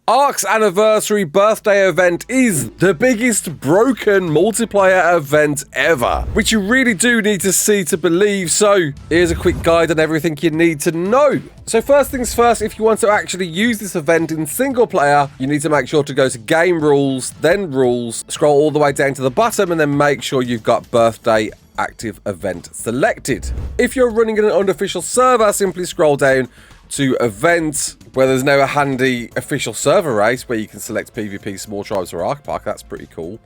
ARK's anniversary birthday event is the biggest broken multiplayer event ever, which you really do need to see to believe, so here's a quick guide on everything you need to know. So first things first, if you want to actually use this event in single player, you need to make sure to go to game rules, then rules, scroll all the way down to the bottom, and then make sure you've got birthday active event selected. If you're running in an unofficial server, simply scroll down to event where there's now a handy official server race where you can select PvP, small tribes, or ARK Park. That's pretty cool.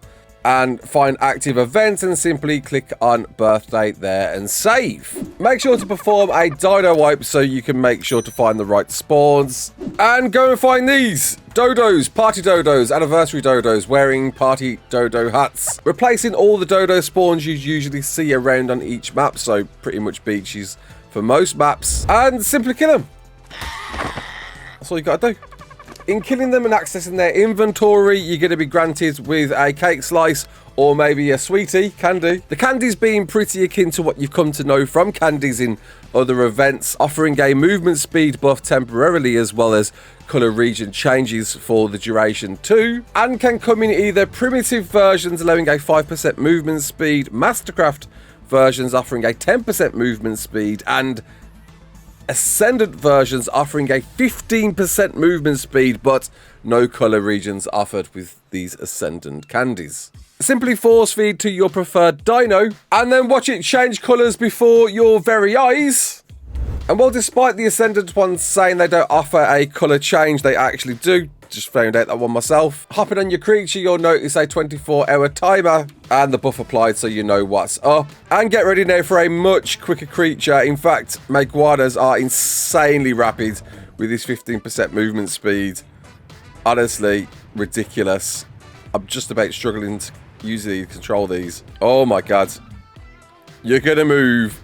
And find active events and simply click on birthday there and save. Make sure to perform a Dodo wipe so you can make sure to find the right spawns. And go and find these Dodos, party Dodos, anniversary Dodos wearing party Dodo hats, replacing all the Dodo spawns you usually see around on each map, so pretty much beaches for most maps, and simply kill them. That's all you gotta do. In killing them and accessing their inventory, you're going to be granted with a cake slice or maybe a sweetie, candy. The candies being pretty akin to what you've come to know from candies in other events, offering a movement speed buff temporarily as well as colour region changes for the duration too, and can come in either primitive versions allowing a 5% movement speed, Mastercraft versions offering a 10% movement speed, and Ascended versions offering a 15% movement speed, but no colour regions offered with these Ascendant candies. Simply force feed to your preferred dino, and then watch it change colours before your very eyes. And while despite the Ascendant ones saying they don't offer a colour change, they actually do. Just found out that one myself. Hopping on your creature, you'll notice a 24-hour timer and the buff applied so you know what's up. And get ready now for a much quicker creature. In fact, Meguanas are insanely rapid with this 15% movement speed. Honestly, ridiculous. I'm just about struggling to control these. Oh my god. You're gonna move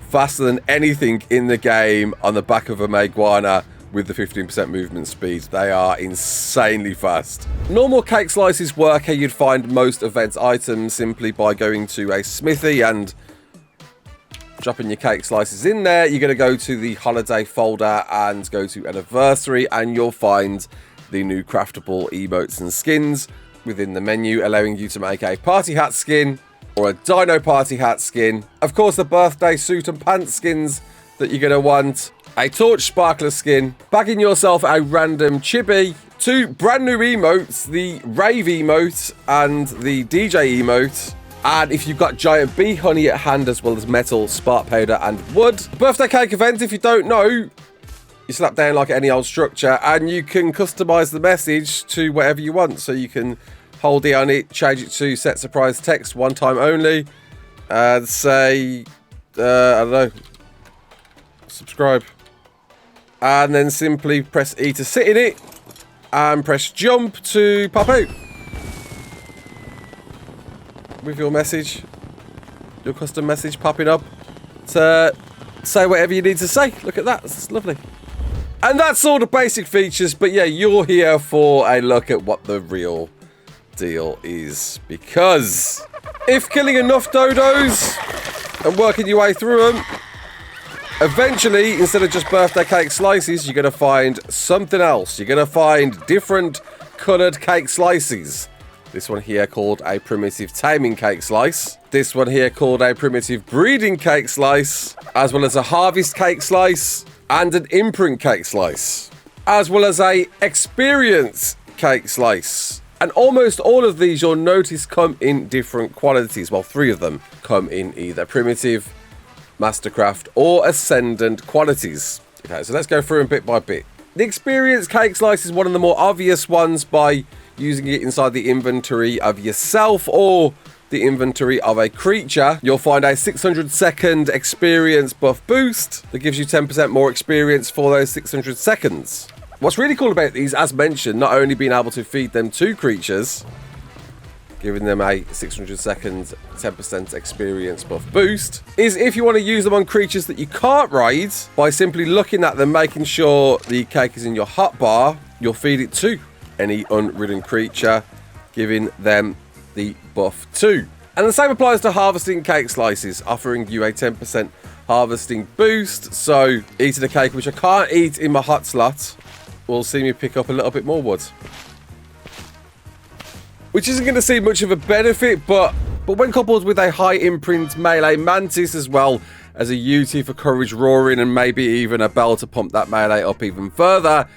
faster than anything in the game on the back of a Meguana. With the 15% movement speed, they are insanely fast. Normal cake slices work how you'd find most event items simply by going to a smithy and dropping your cake slices in there. You're going to go to the holiday folder and go to anniversary, and you'll find the new craftable emotes and skins within the menu, allowing you to make a party hat skin or a dino party hat skin. Of course, the birthday suit and pants skins that you're going to want. A torch sparkler skin, bagging yourself a random chibi, 2 brand new emotes, the rave emote and the DJ emote, and if you've got giant bee honey at hand as well as metal, spark powder and wood. Birthday cake event, if you don't know, you slap down like any old structure and you can customize the message to whatever you want. So you can hold it on it, change it to set surprise text, one time only, and say, I don't know, subscribe. And then simply press E to sit in it and press jump to pop out with your message, your custom message popping up to say whatever you need to say. Look at that, it's lovely. And that's all the basic features, but yeah, you're here for a look at what the real deal is, because if killing enough dodos and working your way through them, eventually, instead of just birthday cake slices, you're going to find something else. You're going to find different coloured cake slices. This one here called a primitive taming cake slice. This one here called a primitive breeding cake slice. As well as a harvest cake slice. And an imprint cake slice. As well as a experience cake slice. And almost all of these, you'll notice, come in different qualities. Well, 3 of them come in either primitive, Mastercraft or Ascendant qualities. Okay, so let's go through them bit by bit. The experience cake slice is one of the more obvious ones by using it inside the inventory of yourself or the inventory of a creature. You'll find a 600-second experience buff boost that gives you 10% more experience for those 600 seconds. What's really cool about these, as mentioned, not only being able to feed them to creatures, giving them a 600 seconds 10% experience buff boost, is if you want to use them on creatures that you can't ride, by simply looking at them, making sure the cake is in your hotbar, you'll feed it to any unridden creature, giving them the buff too. And the same applies to harvesting cake slices, offering you a 10% harvesting boost. So eating a cake which I can't eat in my hot slot, will see me pick up a little bit more wood. Which isn't going to see much of a benefit, but when coupled with a high imprint melee mantis as well as a UT for courage roaring and maybe even a bell to pump that melee up even further,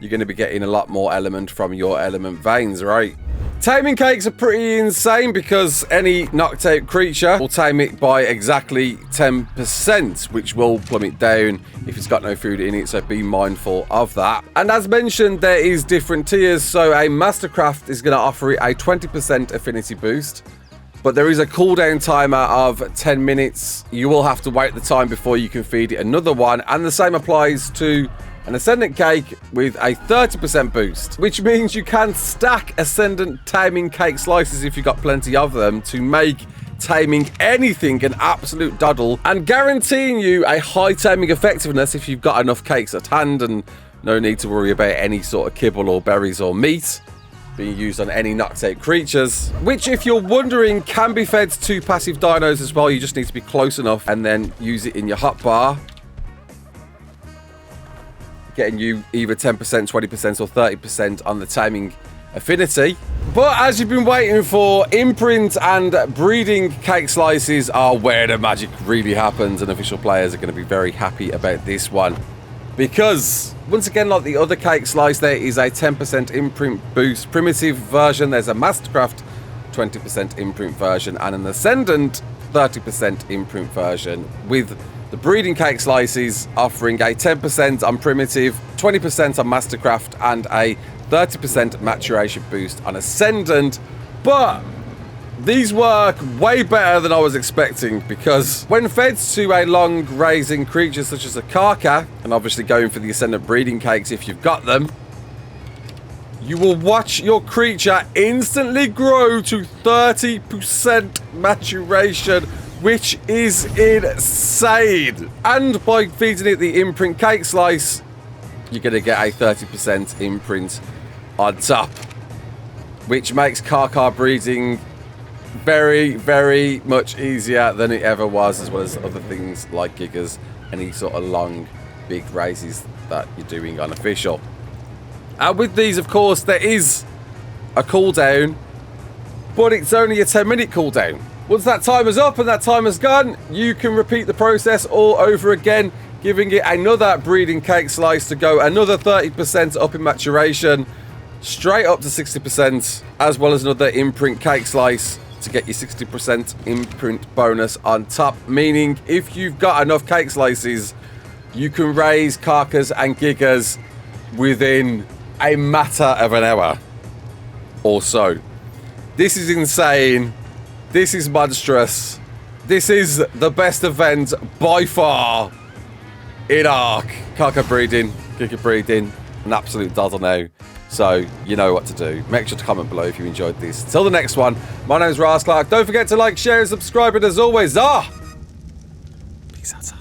you're going to be getting a lot more element from your element veins, right? Taming cakes are pretty insane because any knocked out creature will tame it by exactly 10%, which will plummet down if it's got no food in it, so be mindful of that. And as mentioned, there is different tiers, so a Mastercraft is going to offer it a 20% affinity boost. But there is a cooldown timer of 10 minutes. You will have to wait the time before you can feed it another one. And the same applies to an Ascendant cake with a 30% boost, which means you can stack Ascendant taming cake slices if you've got plenty of them to make taming anything an absolute doddle and guaranteeing you a high taming effectiveness if you've got enough cakes at hand and no need to worry about any sort of kibble or berries or meat being used on any knocked out creatures, which if you're wondering can be fed to passive dinos as well. You just need to be close enough and then use it in your hotbar, getting you either 10%, 20% or 30% on the taming affinity. But as you've been waiting for, imprint and breeding cake slices are where the magic really happens, and official players are going to be very happy about this one. Because, once again, like the other cake slice, there is a 10% imprint boost primitive version. There's a Mastercraft 20% imprint version and an Ascendant 30% imprint version, with the breeding cake slices offering a 10% on primitive, 20% on Mastercraft and a 30% maturation boost on Ascendant. But these work way better than I was expecting, because when fed to a long raising creature such as a Karka, and obviously going for the Ascendant breeding cakes if you've got them, you will watch your creature instantly grow to 30% maturation, which is insane. And by feeding it the imprint cake slice, you're going to get a 30% imprint on top, which makes Karka breeding very, very much easier than it ever was, as well as other things like gigas, any sort of long, big raises that you're doing unofficial. And with these, of course, there is a cooldown, but it's only a 10-minute cooldown. Once that timer's up and that timer's gone, you can repeat the process all over again, giving it another breeding cake slice to go another 30% up in maturation, straight up to 60%, as well as another imprint cake slice to get your 60% imprint bonus on top. Meaning, if you've got enough cake slices, you can raise Karkas and Gigas within a matter of an hour or so. This is insane. This is monstrous. This is the best event by far in ARK. Karka breeding, Giga breeding, an absolute doddle now. So, you know what to do. Make sure to comment below if you enjoyed this. Until the next one, my name is Raasclark. Don't forget to like, share, and subscribe. And as always, peace out.